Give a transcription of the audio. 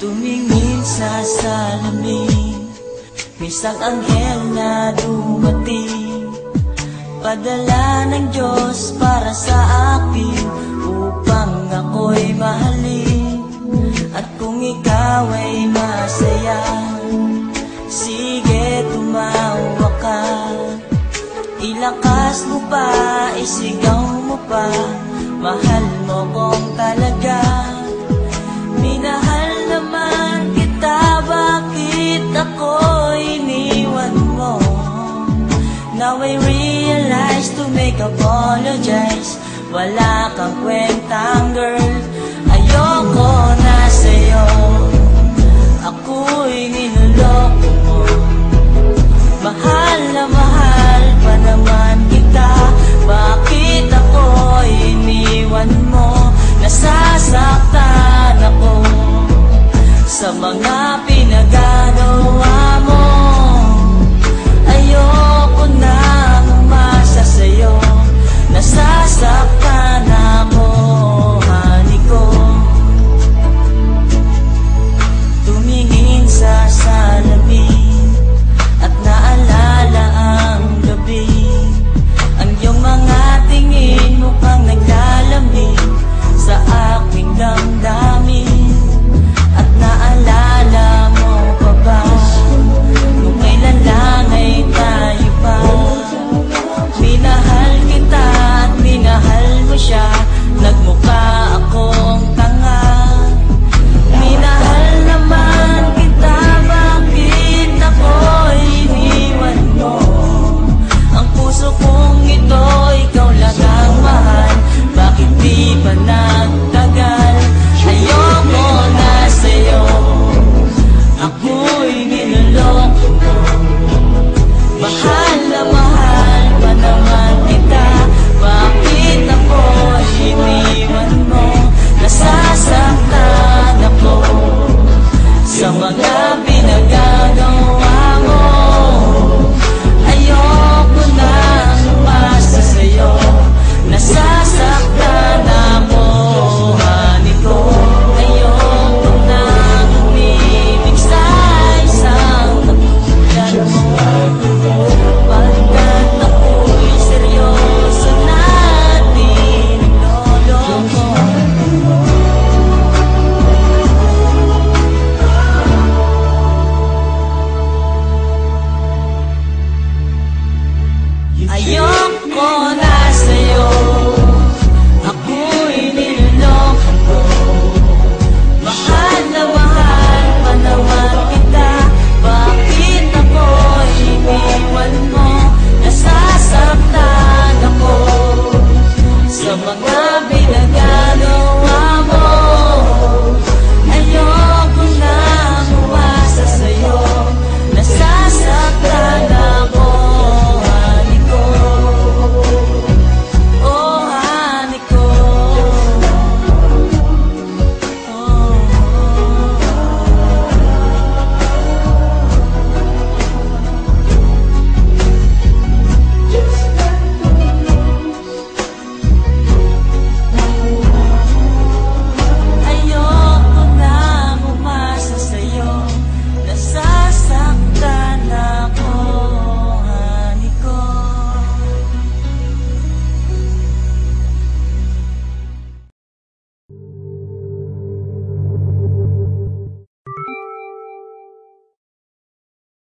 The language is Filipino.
Tumingin sa salamin, may isang anghel na dumating, padala ng Diyos para sa akin, upang ako'y mahalin. At kung ikaw ay masaya, sige tumawa ka, ilakas mo pa, isigaw mo pa, mahal mo kong talaga. Minahal naman kita, bakit ako iniwan mo? Now I realize to make apologize, wala kang kwentang girl.